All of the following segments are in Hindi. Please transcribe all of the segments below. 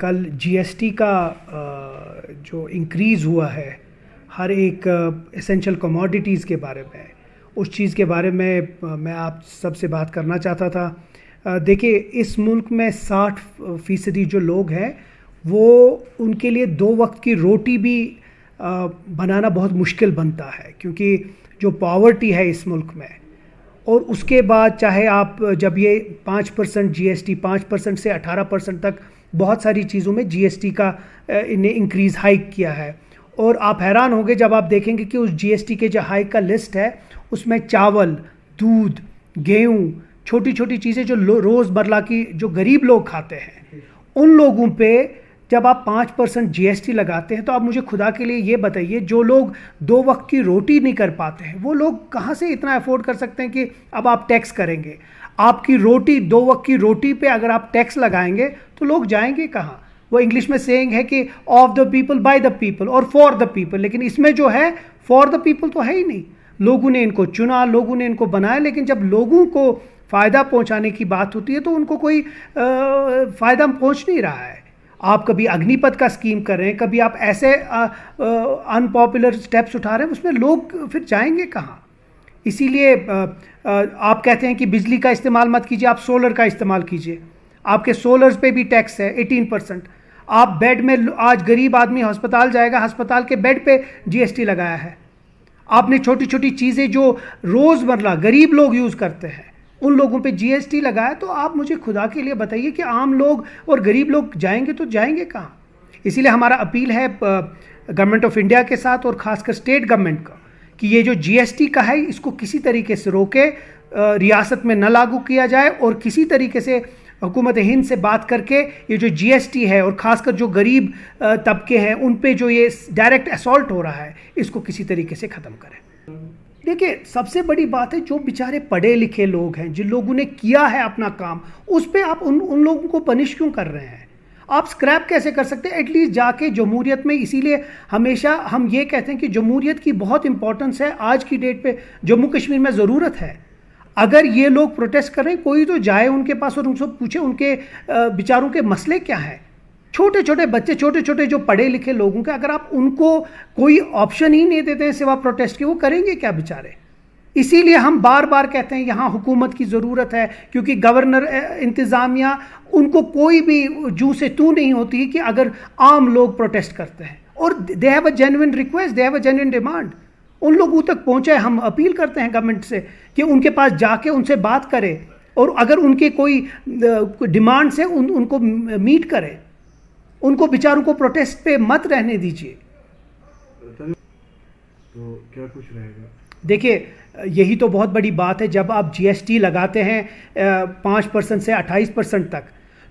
कल जीएसटी का जो इंक्रीज़ हुआ है हर एक एसेंशियल कमोडिटीज़ के बारे में, उस चीज़ के बारे में मैं आप सबसे बात करना चाहता था। देखिए, इस मुल्क में 60% जो लोग हैं वो उनके लिए 2 वक्त की रोटी भी बनाना बहुत मुश्किल बनता है, क्योंकि जो पॉवर्टी है इस मुल्क में। और उसके बाद चाहे आप जब ये 5% जीएसटी 5% से 18% तक बहुत सारी चीज़ों में जीएसटी का इन्हें इंक्रीज़ हाइक किया है, और आप हैरान होंगे जब आप देखेंगे कि उस जीएसटी के जो हाइक का लिस्ट है उसमें चावल, दूध, गेहूँ, छोटी छोटी चीज़ें जो रोज़मर्रा की जो गरीब लोग खाते हैं, उन लोगों पे जब आप 5% जीएसटी लगाते हैं तो आप मुझे खुदा के लिए ये बताइए, जो लोग 2 वक्त की रोटी नहीं कर पाते हैं वो लोग कहाँ से इतना अफोर्ड कर सकते हैं कि अब आप टैक्स करेंगे। आपकी रोटी 2 वक्त की रोटी पे अगर आप टैक्स लगाएंगे तो लोग जाएंगे कहाँ? वो इंग्लिश में सेइंग है कि of the people, by the people और फॉर द पीपल, लेकिन इसमें जो है फॉर द पीपल तो है ही नहीं। लोगों ने इनको चुना, लोगों ने इनको बनाया, लेकिन जब लोगों को फ़ायदा पहुँचाने की बात होती है तो उनको कोई फ़ायदा पहुँच नहीं रहा है। आप कभी अग्निपथ का स्कीम कर रहे हैं, कभी आप ऐसे अनपॉपुलर स्टेप्स उठा रहे हैं, उसमें लोग फिर जाएंगे कहाँ? इसीलिए आप कहते हैं कि बिजली का इस्तेमाल मत कीजिए, आप सोलर का इस्तेमाल कीजिए। आपके सोलर्स पे भी टैक्स है 18%। आप बेड में, आज गरीब आदमी अस्पताल जाएगा, अस्पताल के बेड पे जीएसटी लगाया है। आपने छोटी छोटी चीज़ें जो रोज़मर्रा गरीब लोग यूज़ करते हैं उन लोगों पे जीएसटी लगाया, तो आप मुझे खुदा के लिए बताइए कि आम लोग और गरीब लोग जाएंगे तो जाएंगे कहाँ? इसीलिए हमारा अपील है गवर्नमेंट ऑफ इंडिया के साथ और ख़ासकर स्टेट गवर्नमेंट का कि ये जो जीएसटी का है इसको किसी तरीके से रोके, रियासत में न लागू किया जाए, और किसी तरीके से हुकूमत हिंद से बात करके ये जो जीएसटी है और ख़ासकर जो गरीब तबके हैं उन पे जो ये डायरेक्ट असॉल्ट हो रहा है इसको किसी तरीके से ख़त्म करें। देखिए, सबसे बड़ी बात है जो बेचारे पढ़े लिखे लोग हैं, जिन लोगों ने किया है अपना काम, उस पर आप उन लोगों को पनिश क्यों कर रहे हैं? आप स्क्रैप कैसे कर सकते हैं? एटलीस्ट जाके जमहूरियत में, इसीलिए हमेशा हम ये कहते हैं कि जमहूरियत की बहुत इंपॉर्टेंस है। आज की डेट पे जम्मू कश्मीर में ज़रूरत है। अगर ये लोग प्रोटेस्ट कर रहे हैं, कोई तो जाए उनके पास और उनसे पूछे उनके बेचारों के मसले क्या हैं। छोटे छोटे बच्चे, छोटे छोटे जो पढ़े लिखे लोगों के, अगर आप उनको कोई ऑप्शन ही नहीं देते हैं सिवा प्रोटेस्ट के, वो करेंगे क्या बेचारे? इसीलिए हम बार बार कहते हैं यहाँ हुकूमत की ज़रूरत है, क्योंकि गवर्नर, इंतज़ामिया, उनको कोई भी जू से तू नहीं होती कि अगर आम लोग प्रोटेस्ट करते हैं और they have a genuine request, they have a genuine demand, उन लोगों तक पहुँचे। हम अपील करते हैं गवर्नमेंट से कि उनके पास जाके उनसे बात करें, और अगर उनके कोई डिमांड्स हैं उनको मीट करें, उनको बेचारों को प्रोटेस्ट पे मत रहने दीजिए। तो क्या कुछ रहेगा? देखिए, यही तो बहुत बड़ी बात है। जब आप जीएसटी लगाते हैं 5% से 28% तक,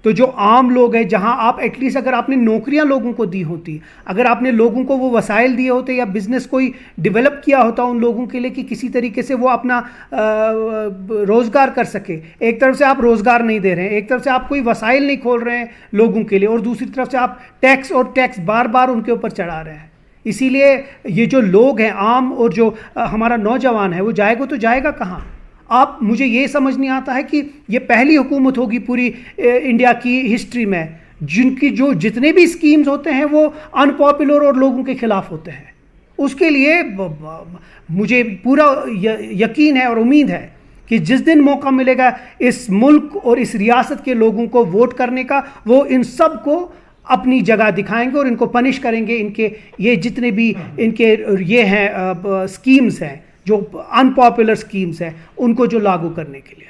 तो जो आम लोग हैं, जहां आप एटलीस्ट अगर आपने नौकरियां लोगों को दी होती, अगर आपने लोगों को वो वसाइल दिए होते या बिजनेस कोई डेवलप किया होता उन लोगों के लिए कि किसी तरीके से वो अपना रोज़गार कर सके। एक तरफ से आप रोज़गार नहीं दे रहे हैं, एक तरफ से आप कोई वसाइल नहीं खोल रहे हैं लोगों के लिए, और दूसरी तरफ से आप टैक्स बार बार उनके ऊपर चढ़ा रहे हैं। इसीलिए ये जो लोग हैं आम, और जो हमारा नौजवान है, वो जाएगा तो जाएगा कहाँ? आप, मुझे ये समझ नहीं आता है कि ये पहली हुकूमत होगी पूरी इंडिया की हिस्ट्री में जिनकी जो जितने भी स्कीम्स होते हैं वो अनपॉपुलर और लोगों के खिलाफ होते हैं। उसके लिए मुझे पूरा यकीन है और उम्मीद है कि जिस दिन मौका मिलेगा इस मुल्क और इस रियासत के लोगों को वोट करने का, वो इन सब को अपनी जगह दिखाएंगे और इनको पनिश करेंगे। इनके ये जितने भी इनके ये हैं स्कीम्स हैं, जो अनपॉपुलर स्कीम्स हैं, उनको जो लागू करने के लिए।